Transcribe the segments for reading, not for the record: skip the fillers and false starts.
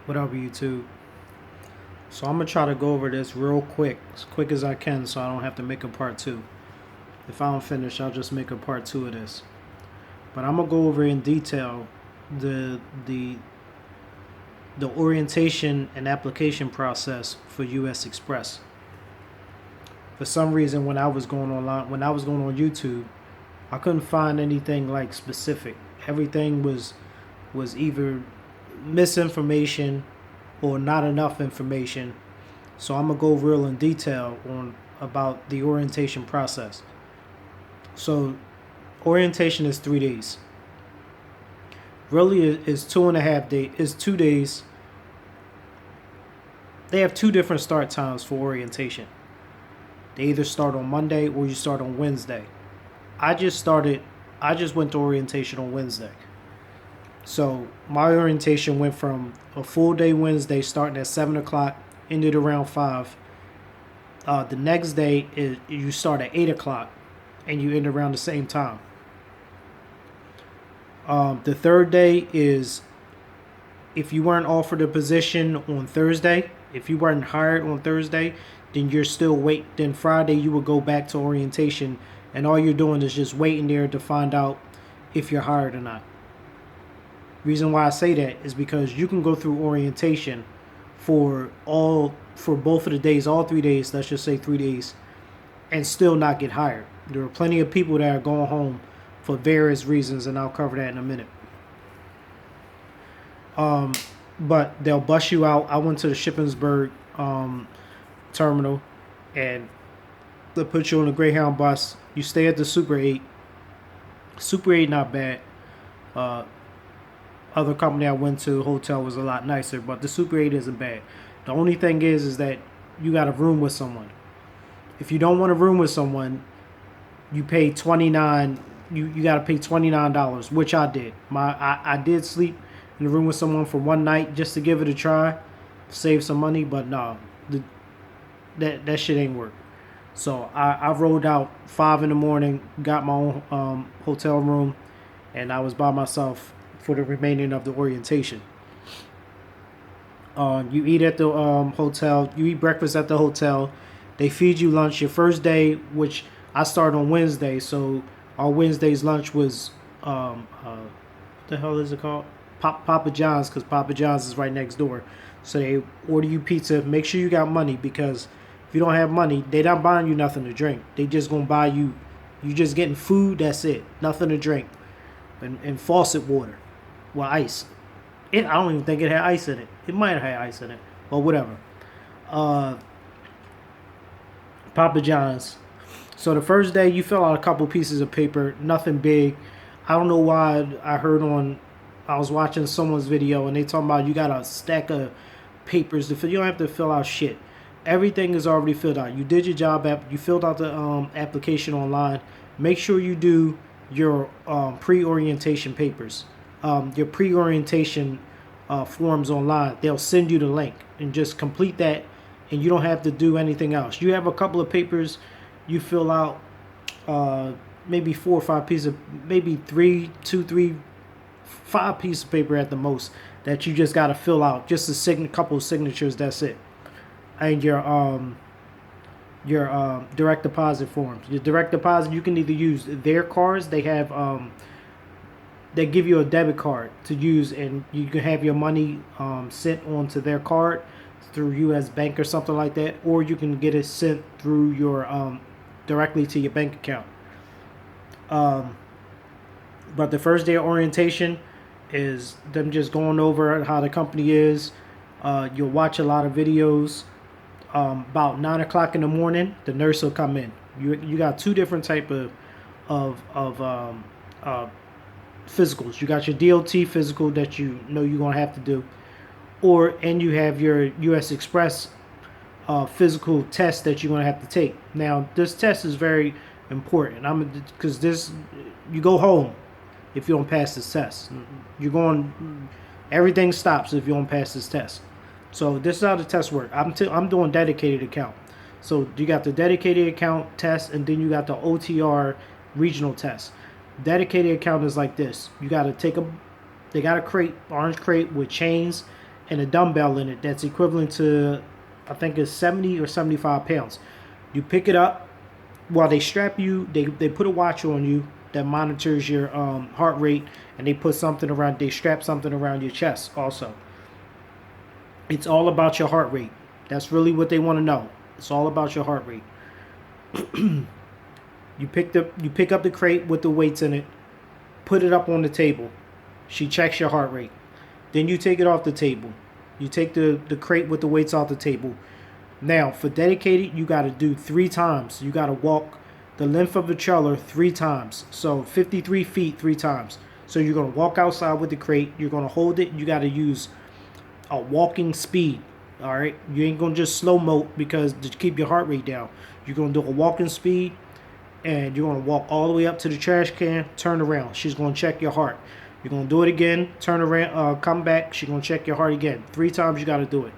What up, YouTube? So I'm gonna try to go over this real quick, as quick as I can, so I don't have to make a part two. If I don't finish, I'll just make a part two of this. But I'm gonna go over in detail the the the orientation and application process for US Express. For some reason, when I was going on YouTube, I couldn't find anything like specific. Everything was either misinformation or not enough information. So I'm gonna go real in detail on about the orientation process. So orientation is 3 days. Really is 2.5 days. Is 2 days. They have two different start times for orientation. They either start on Monday or you start on Wednesday. I just went to orientation on Wednesday. So my orientation went from a full day Wednesday starting at 7 o'clock, ended around 5. The next day you start at 8 o'clock and you end around the same time. The third day is if you weren't offered a position on Thursday, if you weren't hired on Thursday, then you're still wait. Then Friday you would go back to orientation, and all you're doing is just waiting there to find out if you're hired or not. Reason why I say that is because you can go through orientation for both of the days, all 3 days, let's just say 3 days, and still not get hired. There are plenty of people that are going home for various reasons, and I'll cover that in a minute. But they'll bus you out. I went to the Shippensburg terminal, and they'll put you on a Greyhound bus. You stay at the Super 8. Super 8 not bad. Other company I went to, hotel was a lot nicer, but the Super 8 isn't bad. The only thing is that you got a room with someone. If you don't want a room with someone, you pay $29. You got to pay $29, which I did. I did sleep in the room with someone for one night just to give it a try, save some money, but no, that shit ain't work. So I rolled out 5 in the morning, got my own hotel room, and I was by myself for the remaining of the orientation. You eat at the hotel. You eat breakfast at the hotel. They feed you lunch. Your first day, which I started on Wednesday, so our Wednesday's lunch was what the hell is it called? Papa John's, because Papa John's is right next door. So they order you pizza. Make sure you got money, because if you don't have money, they not buying you nothing to drink. They just gonna buy you. You just getting food. That's it. Nothing to drink, and faucet water, well, ice. I don't even think it had ice in it. It might have had ice in it, but whatever. Papa John's. So the first day you fill out a couple pieces of paper, nothing big. I don't know why I was watching someone's video and they talking about you got a stack of papers to fill. You don't have to fill out shit. Everything is already filled out. You did your job you filled out the application online. Make sure you do your pre-orientation papers, your pre-orientation forms online. They'll send you the link and just complete that, and you don't have to do anything else. You have a couple of papers you fill out, maybe 4 or 5 pieces, maybe 5 pieces of paper at the most that you just got to fill out. Just a couple of signatures. That's it. And your direct deposit forms. Your direct deposit, you can either use their cards. They have they give you a debit card to use, and you can have your money sent onto their card through U.S. Bank or something like that, or you can get it sent through your directly to your bank account. But the first day of orientation is them just going over how the company is. You'll watch a lot of videos. About 9 o'clock in the morning, the nurse will come in. You got two different type of physicals. You got your DOT physical that you know you're gonna have to do, and you have your US Express physical test that you're gonna have to take. Now this test is very important. Because you go home if you don't pass this test. Everything stops if you don't pass this test. So this is how the test works. I'm doing dedicated account. So you got the dedicated account test, and then you got the OTR regional test. Dedicated account is like this. You got to they got a crate, orange crate with chains, and a dumbbell in it that's equivalent to, I think it's 70 or 75 pounds. You pick it up while they strap you. They put a watch on you that monitors your heart rate, and they strap something around your chest also. It's all about your heart rate. That's really what they want to know. It's all about your heart rate. You pick up the crate with the weights in it, put it up on the table. She checks your heart rate. Then you take it off the table. You take the crate with the weights off the table. Now, for dedicated, you got to do 3 times. You got to walk the length of the trailer 3 times. So 53 feet 3 times. So you're going to walk outside with the crate. You're going to hold it. You got to use a walking speed. All right. You ain't going to just slow mo because to keep your heart rate down. You're going to do a walking speed, and you're going to walk all the way up to the trash can, turn around. She's going to check your heart. You're going to do it again, turn around, come back. She's going to check your heart again. 3 times you got to do it.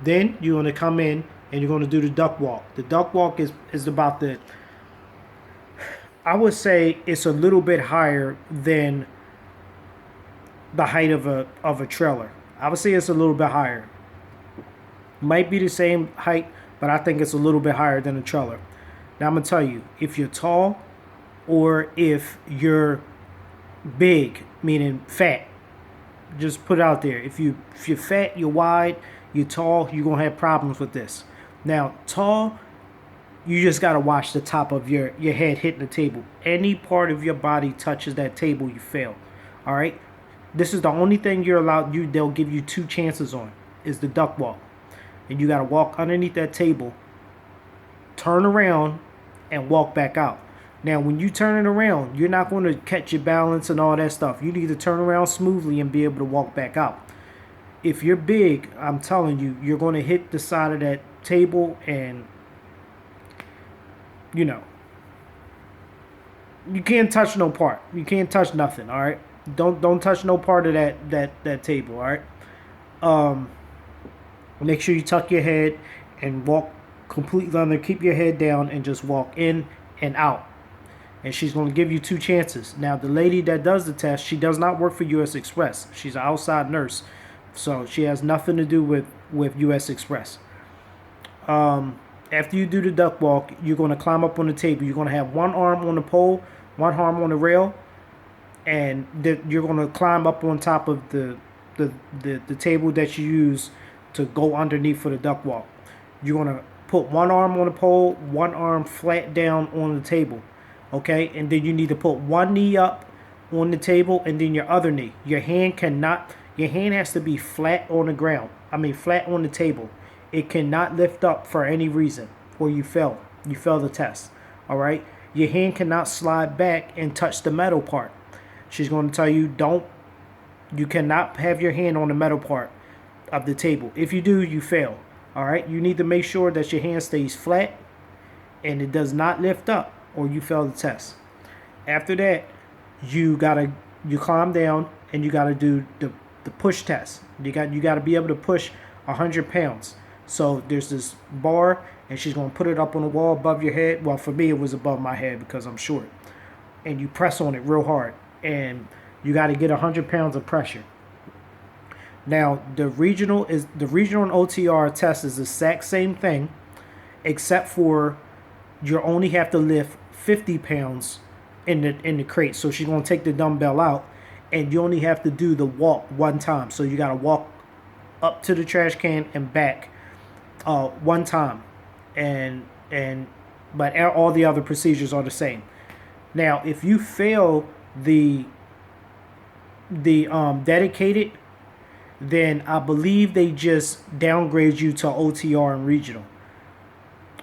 Then you're going to come in and you're going to do the duck walk. The duck walk is about I would say it's a little bit higher than the height of a trailer. I would say it's a little bit higher. Might be the same height, but I think it's a little bit higher than a trailer. Now I'm going to tell you, if you're tall or if you're big, meaning fat, just put it out there. If you're fat, you're wide, you're tall, you're going to have problems with this. Now, tall, you just got to watch the top of your head hitting the table. Any part of your body touches that table, you fail. All right? This is the only thing you're allowed, they'll give you 2 chances on, is the duck walk. And you got to walk underneath that table, turn around, and walk back out. Now, when you turn it around, you're not going to catch your balance and all that stuff. You need to turn around smoothly and be able to walk back out. If you're big, I'm telling you, you're going to hit the side of that table and, you can't touch no part. You can't touch nothing, all right? Don't touch no part of that table, all right? Make sure you tuck your head and walk completely under. Keep your head down and just walk in and out. And she's going to give you 2 chances. Now, the lady that does the test, she does not work for U.S. Xpress. She's an outside nurse. So she has nothing to do with U.S. Xpress. After you do the duck walk, you're going to climb up on the table. You're going to have one arm on the pole, one arm on the rail, and you're going to climb up on top of the table that you use to go underneath for the duck walk. You're going to put one arm on the pole, one arm flat down on the table. Okay, and then you need to put one knee up on the table and then your other knee. Your hand has to be flat on the ground. Flat on the table. It cannot lift up for any reason or you fail. You fail the test. All right, your hand cannot slide back and touch the metal part. She's going to tell you you cannot have your hand on the metal part of the table. If you do, you fail. All right, you need to make sure that your hand stays flat and it does not lift up, or you fail the test. After that, you climb down and you gotta do the push test. You gotta be able to push 100 pounds. So there's this bar, and she's gonna put it up on the wall above your head. Well, for me, it was above my head because I'm short. And you press on it real hard, and you gotta get 100 pounds of pressure. Now, the regional and OTR test is the exact same thing, except for you only have to lift 50 pounds in the crate. So she's going to take the dumbbell out, and you only have to do the walk 1 time. So you got to walk up to the trash can and back 1 time. But all the other procedures are the same. Now, if you fail the dedicated, then I believe they just downgrade you to OTR and regional.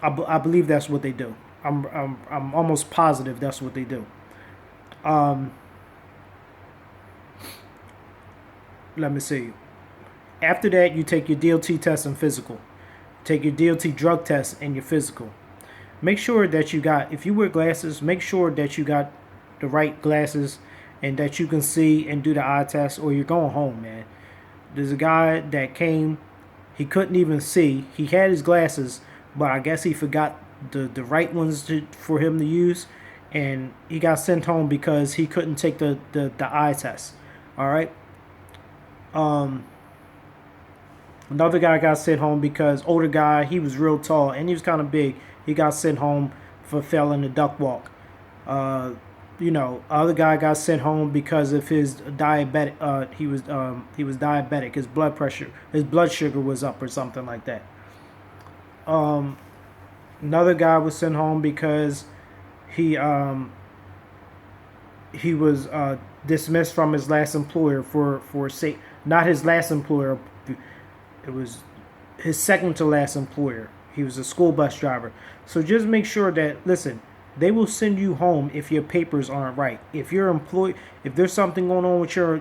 I believe that's what they do. I'm almost positive that's what they do. Let me see. After that, you take your DOT test and physical. Take your DOT drug test and your physical. Make sure that if you wear glasses, make sure that you got the right glasses and that you can see and do the eye test, or you're going home, man. There's a guy that came, he couldn't even see. He had his glasses, but I guess he forgot the right ones for him to use, and he got sent home because he couldn't take the eye test. All right. Another guy got sent home because older guy, he was real tall and he was kind of big. He got sent home for failing the duck walk. Uh, other guy got sent home because of his diabetic. He was diabetic. His blood sugar was up or something like that. Um, Another guy was sent home because he um, he was dismissed from his last employer for say not his last employer. It was his second to last employer. He was a school bus driver. So just make sure that, listen, they will send you home if your papers aren't right. If you're employed, if there's something going on with your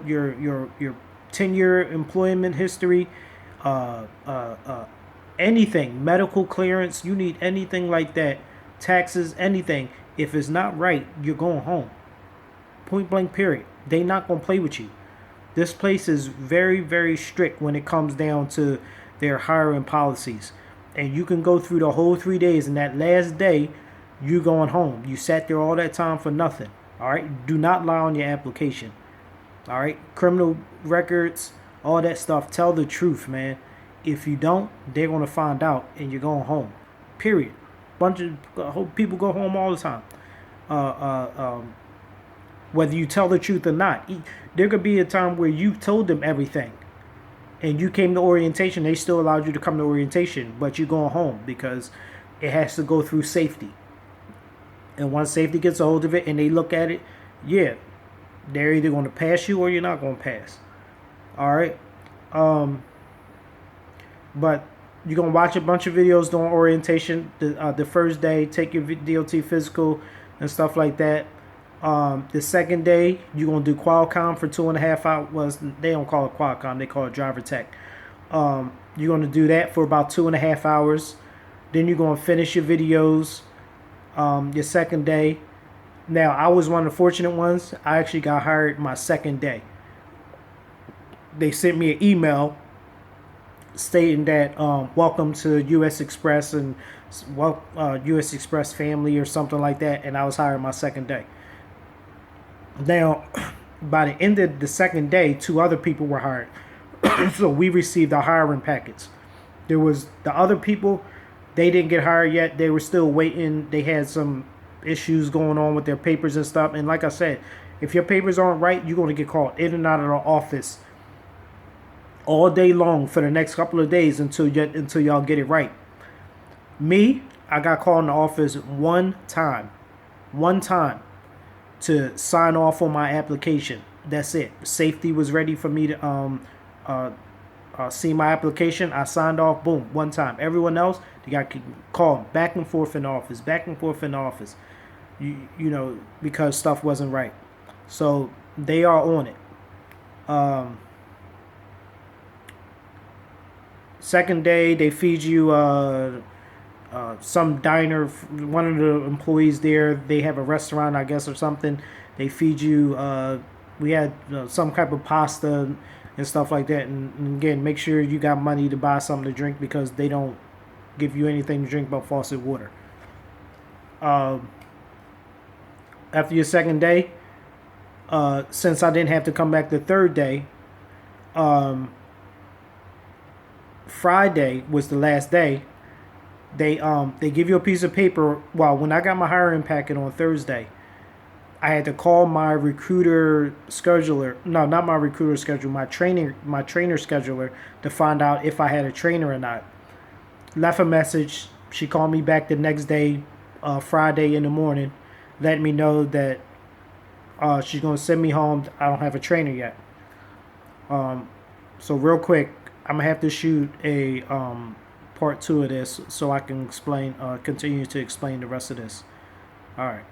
10-year employment history, uh, uh, uh, anything, medical clearance, you need anything like that, taxes, anything. If it's not right, you're going home. Point blank. Period. They not gonna play with you. This place is very, very strict when it comes down to their hiring policies. And you can go through the whole 3 days, and that last day, you going home. You sat there all that time for nothing. All right? Do not lie on your application. All right? Criminal records, all that stuff. Tell the truth, man. If you don't, they're going to find out, and you're going home. Period. Bunch of people go home all the time. Uh, uh, um, Whether you tell the truth or not. There could be a time where you told them everything and you came to orientation. They still allowed you to come to orientation, but you're going home because it has to go through safety. And once safety gets a hold of it and they look at it, yeah, they're either going to pass you or you're not going to pass. All right. But you're going to watch a bunch of videos during orientation. The first day, take your DOT physical and stuff like that. The second day, you're going to do Qualcomm for 2.5 hours. They don't call it Qualcomm, they call it driver tech. You're going to do that for about 2.5 hours. Then you're going to finish your videos your second day. Now, I was one of the fortunate ones. I actually got hired my second day. They sent me an email stating that welcome to US Express and US Express family or something like that. And I was hired my second day. Now, by the end of the second day, 2 other people were hired. So we received our hiring packets. There was the other people, they didn't get hired yet. They were still waiting. They had some issues going on with their papers and stuff. And like I said, if your papers aren't right, you're going to get called in and out of the office all day long for the next couple of days until y'all get it right. Me, I got called in the office one time to sign off on my application. That's it. Safety was ready for me to see my application. I signed off. Boom, one time. Everyone else, they got called back and forth in the office, because stuff wasn't right. So they are on it. Second day, they feed you some diner. One of the employees there, they have a restaurant, I guess, or something. They feed you. We had some type of pasta and stuff like that. And again, make sure you got money to buy something to drink because they don't give you anything to drink but faucet water. After your second day, since I didn't have to come back the third day, Friday was the last day. They give you a piece of paper. Well, when I got my hiring packet on Thursday, I had to call my recruiter scheduler. No, not my recruiter scheduler. My trainer scheduler to find out if I had a trainer or not. Left a message. She called me back the next day, Friday in the morning, letting me know that she's gonna send me home. I don't have a trainer yet. So real quick, I'm gonna have to shoot a part 2 of this so I can continue to explain the rest of this. All right.